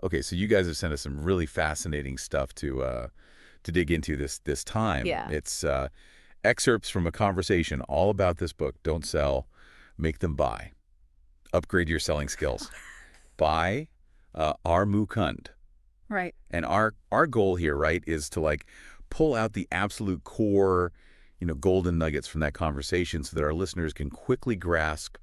Okay, so you guys have sent us some really fascinating stuff to dig into this time. Yeah. It's excerpts from a conversation all about this book. Don't sell, make them buy. Upgrade your selling skills. By R. Mukund. Right. And our goal here, right, is to like pull out the absolute core, golden nuggets from that conversation so that our listeners can quickly grasp,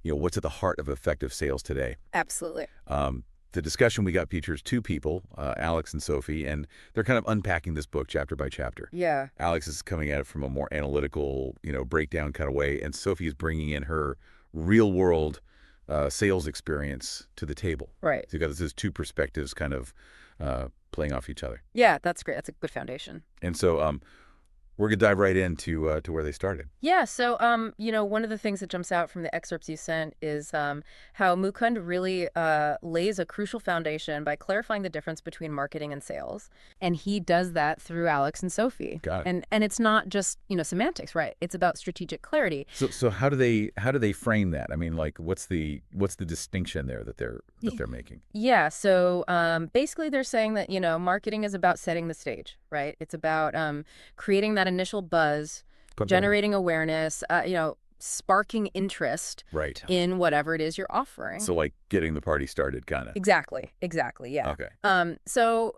what's at the heart of effective sales today. Absolutely. The discussion we got features two people, Alex and Sophie, and they're kind of unpacking this book chapter by chapter. Yeah. Alex is coming at it from a more analytical, breakdown kind of way, and Sophie is bringing in her real-world sales experience to the table. Right. So you got these two perspectives kind of playing off each other. Yeah, that's great. That's a good foundation. And so we're going to dive right into to where they started. Yeah, so one of the things that jumps out from the excerpts you sent is how Mukund really lays a crucial foundation by clarifying the difference between marketing and sales. And he does that through Alex and Sophie. Got it. And it's not just, semantics, right? It's about strategic clarity. So how do they frame that? I mean, like what's the distinction there that they're making? Yeah, so basically they're saying that, marketing is about setting the stage, right? It's about creating that initial buzz, generating awareness, sparking interest right in whatever it is you're offering. So like getting the party started, kind of. Exactly, yeah. Okay. So,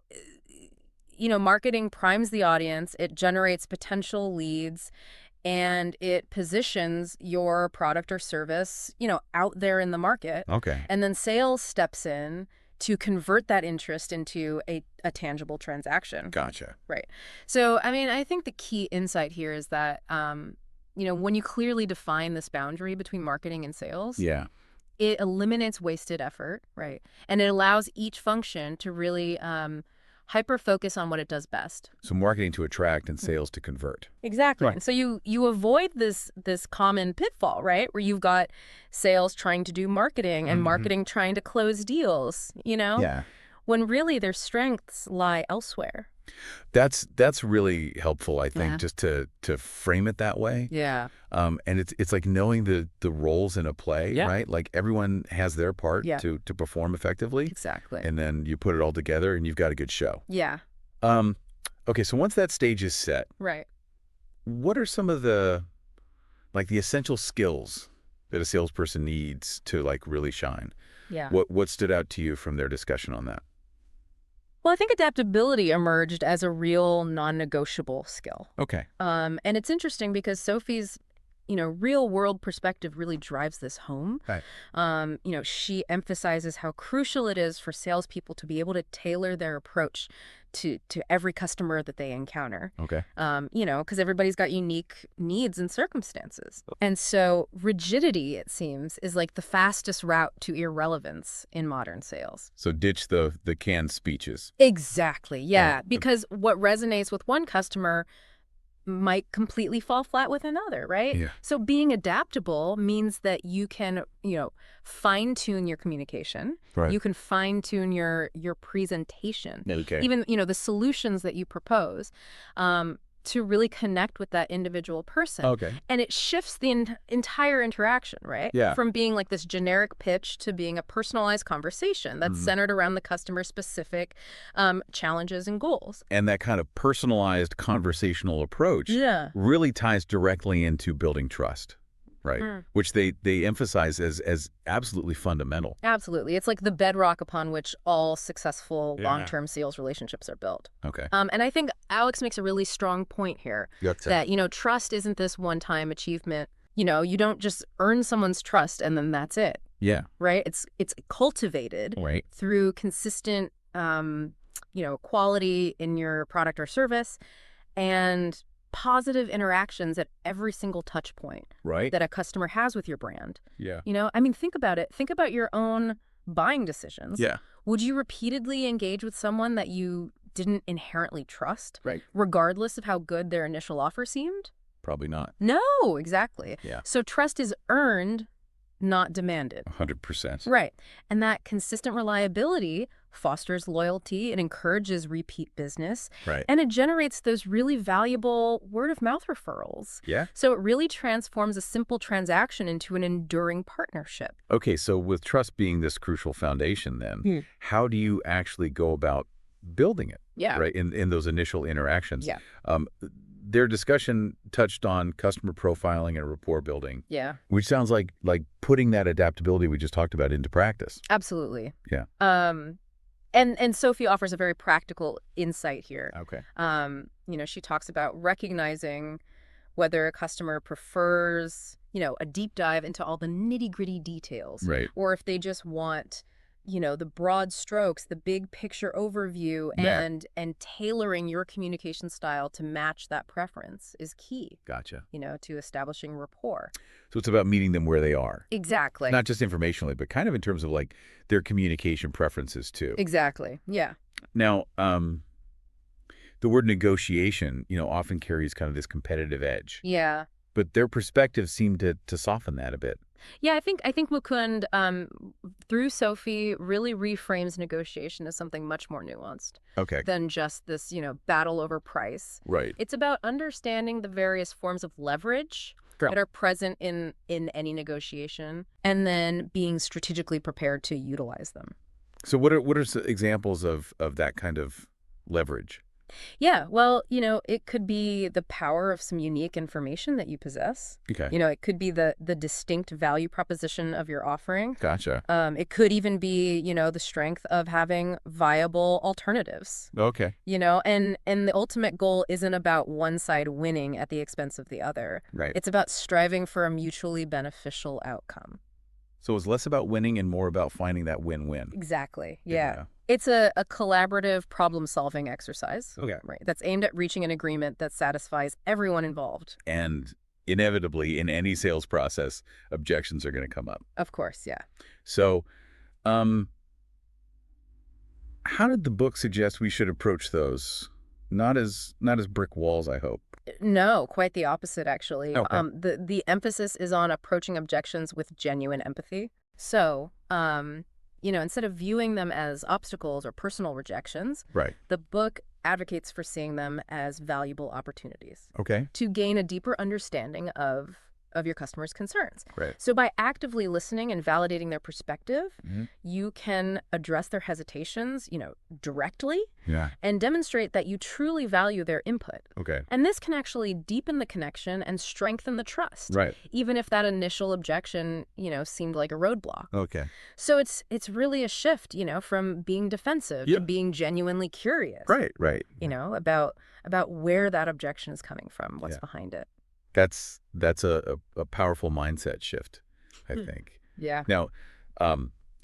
marketing primes the audience, it generates potential leads, and it positions your product or service, out there in the market. Okay. And then sales steps in to convert that interest into a tangible transaction. Gotcha. Right. So, I think the key insight here is that, when you clearly define this boundary between marketing and sales, yeah, it eliminates wasted effort, right? And it allows each function to really hyper-focus on what it does best. So marketing to attract and sales to convert. Exactly. Right. And so you avoid this common pitfall, right? Where you've got sales trying to do marketing and marketing trying to close deals, Yeah. When really their strengths lie elsewhere. That's really helpful, I think, just to frame it that way. Yeah. And it's like knowing the roles in a play, right? Like everyone has their part to perform effectively. Exactly. And then you put it all together and you've got a good show. Yeah. Okay, so once that stage is set, right, what are some of the essential skills that a salesperson needs to like really shine? Yeah. What stood out to you from their discussion on that? Well, I think adaptability emerged as a real non-negotiable skill. Okay. And it's interesting because Sophie's, real world perspective really drives this home. Right. She emphasizes how crucial it is for salespeople to be able to tailor their approach to every customer that they encounter. Okay. Because everybody's got unique needs and circumstances. And so rigidity, it seems, is like the fastest route to irrelevance in modern sales. So ditch the canned speeches. Exactly. Yeah. Because what resonates with one customer might completely fall flat with another, right? Yeah. So being adaptable means that you can, fine-tune your communication. Right. You can fine-tune your presentation. Okay. Even, the solutions that you propose to really connect with that individual person. Okay. And it shifts the entire interaction, right? Yeah. From being like this generic pitch to being a personalized conversation that's centered around the customer's specific challenges and goals. And that kind of personalized conversational approach really ties directly into building trust, right? Which they emphasize as absolutely fundamental. Absolutely. It's like the bedrock upon which all successful long-term sales relationships are built. Okay. And I think Alex makes a really strong point here that, trust isn't this one-time achievement. You don't just earn someone's trust and then that's it. Yeah. Right? It's cultivated through consistent, quality in your product or service and positive interactions at every single touch point that a customer has with your brand. Yeah. Think about it. Think about your own buying decisions. Yeah. Would you repeatedly engage with someone that you didn't inherently trust, right, regardless of how good their initial offer seemed? Probably not. No, exactly. Yeah. So trust is earned, not demanded. 100%. Right. And that consistent reliability fosters loyalty, it encourages repeat business, Right. and it generates those really valuable word-of-mouth referrals. Yeah. So it really transforms a simple transaction into an enduring partnership. Okay, so with trust being this crucial foundation then, Hmm. how do you actually go about building it, Yeah. right, in those initial interactions? Yeah. Their discussion touched on customer profiling and rapport building, Yeah. which sounds like putting that adaptability we just talked about into practice. Absolutely. Yeah. And Sophie offers a very practical insight here. Okay. She talks about recognizing whether a customer prefers, a deep dive into all the nitty-gritty details, Right. or if they just want, the broad strokes, the big picture overview, Yeah. and tailoring your communication style to match that preference is key, Gotcha. to establishing rapport. So it's about meeting them where they are. Exactly. Not just informationally, but kind of in terms of their communication preferences too. Exactly. Yeah. Now, the word negotiation, often carries kind of this competitive edge, Yeah. but their perspectives seem to soften that a bit. Yeah, I think Mukund, through Sophie, really reframes negotiation as something much more nuanced Okay. than just this, battle over price. Right. It's about understanding the various forms of leverage Yeah. that are present in any negotiation, and then being strategically prepared to utilize them. So what are some examples of that kind of leverage? Yeah, well, it could be the power of some unique information that you possess. Okay. It could be the distinct value proposition of your offering. Gotcha. It could even be, the strength of having viable alternatives, Okay. and the ultimate goal isn't about one side winning at the expense of the other. Right. It's about striving for a mutually beneficial outcome. So it's less about winning and more about finding that win-win. Exactly. Yeah. It's a collaborative problem-solving exercise. Okay. Right. That's aimed at reaching an agreement that satisfies everyone involved. And inevitably, in any sales process, objections are going to come up. Of course. Yeah. So, how did the book suggest we should approach those? Not as brick walls, I hope. No, quite the opposite, actually. Okay. The emphasis is on approaching objections with genuine empathy. So, instead of viewing them as obstacles or personal rejections, Right. the book advocates for seeing them as valuable opportunities Okay. to gain a deeper understanding of your customers' concerns. Right. So by actively listening and validating their perspective, Mm-hmm. you can address their hesitations, directly, Yeah. and demonstrate that you truly value their input. Okay. And this can actually deepen the connection and strengthen the trust, Right. even if that initial objection, seemed like a roadblock. Okay. So it's really a shift, from being defensive Yeah. to being genuinely curious, Right. Right. about where that objection is coming from, what's Yeah. behind it. That's a powerful mindset shift, I think. Yeah. Now,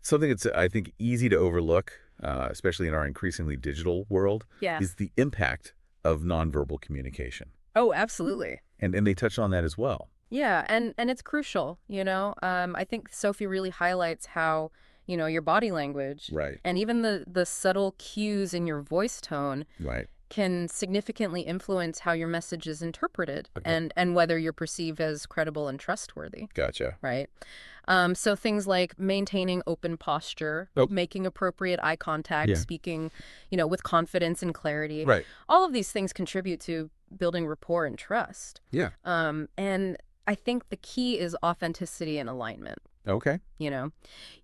something that's, I think, easy to overlook, especially in our increasingly digital world, Yeah. is the impact of nonverbal communication. Oh, absolutely. And they touched on that as well. Yeah, and it's crucial, I think Sophie really highlights how, your body language Right. and even the subtle cues in your voice tone Right. can significantly influence how your message is interpreted Okay. and whether you're perceived as credible and trustworthy, Gotcha. right? So things like maintaining open posture, Oh. making appropriate eye contact, Yeah. speaking, with confidence and clarity. Right. All of these things contribute to building rapport and trust. Yeah. And I think the key is authenticity and alignment. Okay.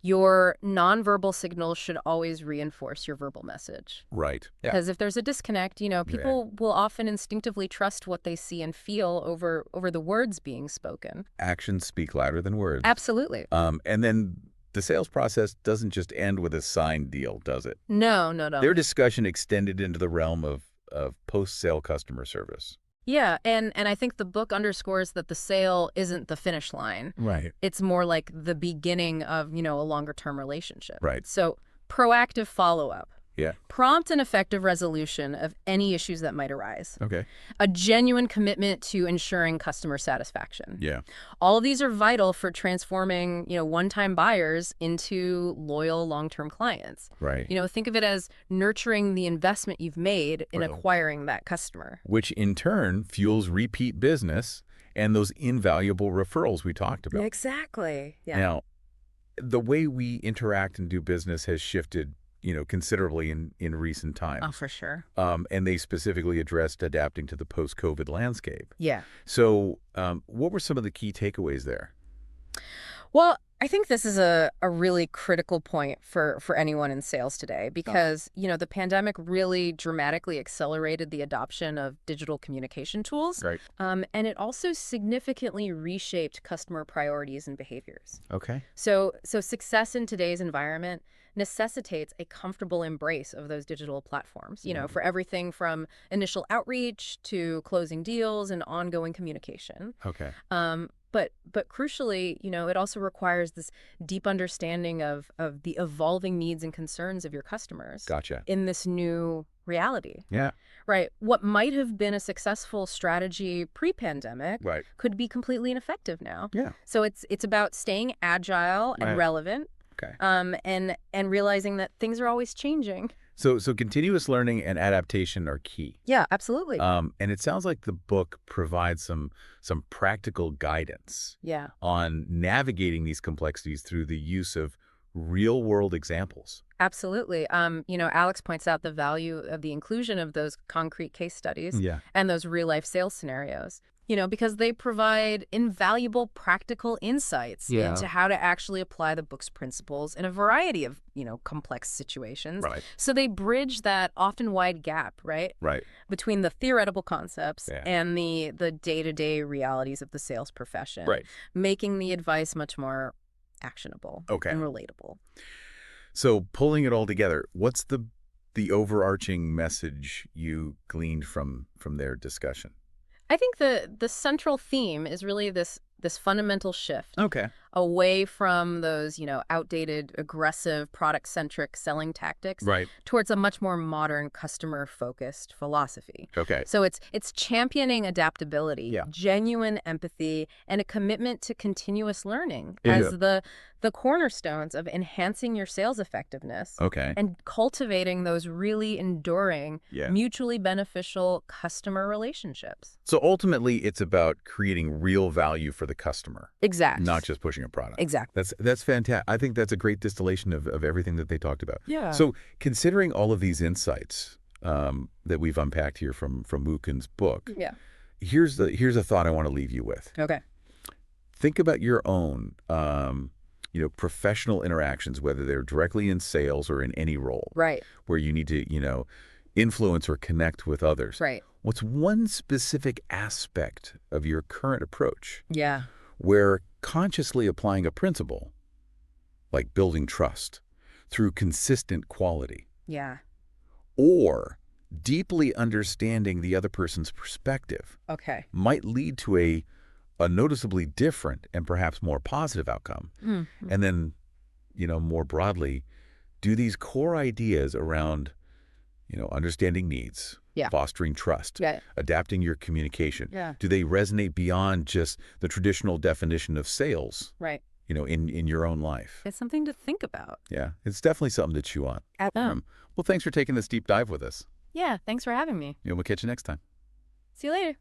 Your nonverbal signals should always reinforce your verbal message. Right. Yeah. Because if there's a disconnect, people will often instinctively trust what they see and feel over the words being spoken. Actions speak louder than words. Absolutely. And then the sales process doesn't just end with a signed deal, does it? No. Their discussion extended into the realm of post-sale customer service. Yeah, and I think the book underscores that the sale isn't the finish line. Right. It's more like the beginning of, a longer-term relationship. Right. So proactive follow-up. Yeah. Prompt and effective resolution of any issues that might arise. Okay. A genuine commitment to ensuring customer satisfaction. Yeah. All of these are vital for transforming, one-time buyers into loyal long-term clients. Right. Think of it as nurturing the investment you've made in Right. acquiring that customer. Which in turn fuels repeat business and those invaluable referrals we talked about. Exactly. Yeah. Now, the way we interact and do business has shifted considerably in recent Oh, times. for sure. And they specifically addressed adapting to the post-COVID landscape. Yeah. So what were some of the key takeaways there? Well, I think this is a really critical point for anyone in sales today because, the pandemic really dramatically accelerated the adoption of digital communication tools. Right. And it also significantly reshaped customer priorities and behaviors. Okay. So success in today's environment necessitates a comfortable embrace of those digital platforms, for everything from initial outreach to closing deals and ongoing communication. Okay. But crucially, it also requires this deep understanding of the evolving needs and concerns of your customers Gotcha. in this new reality. Yeah. Right. What might have been a successful strategy pre-pandemic Right. could be completely ineffective now. Yeah. So it's about staying agile and Right. relevant, Okay. and realizing that things are always changing. So continuous learning and adaptation are key. Yeah, absolutely. And it sounds like the book provides some practical guidance Yeah. on navigating these complexities through the use of real-world examples. Absolutely. Alex points out the value of the inclusion of those concrete case studies Yeah. and those real-life sales scenarios, because they provide invaluable practical insights Yeah. into how to actually apply the book's principles in a variety of, complex situations. Right. So they bridge that often wide gap, right, Right. between the theoretical concepts Yeah. and the day-to-day realities of the sales profession, Right. making the advice much more actionable Okay. and relatable. So pulling it all together, what's the overarching message you gleaned from their discussion? I think the central theme is really this fundamental shift Okay. away from those, outdated, aggressive, product-centric selling tactics Right. towards a much more modern, customer-focused philosophy. Okay. So it's championing adaptability, Yeah. genuine empathy, and a commitment to continuous learning Yeah. as the cornerstones of enhancing your sales effectiveness Okay. and cultivating those really enduring, Yeah. mutually beneficial customer relationships. So ultimately, it's about creating real value for the customer, Exactly. not just pushing a product. Exactly. That's fantastic. I think that's a great distillation of everything that they talked about. Yeah. So considering all of these insights that we've unpacked here from Mukun's book, Yeah. here's a thought I want to leave you with. Okay. Think about your own professional interactions, whether they're directly in sales or in any role, Right. where you need to influence or connect with others. Right. What's one specific aspect of your current approach Yeah. where consciously applying a principle, like building trust through consistent quality, Yeah. or deeply understanding the other person's perspective, Okay. might lead to a noticeably different and perhaps more positive outcome? Mm-hmm. And then, more broadly, do these core ideas around, understanding needs, Yeah. fostering trust, Yeah. adapting your communication, Yeah. do they resonate beyond just the traditional definition of sales, Right. in your own life? It's something to think about. Yeah, it's definitely something to chew on. Oh. Well, thanks for taking this deep dive with us. Yeah. Thanks for having me. We'll catch you next time. See you later.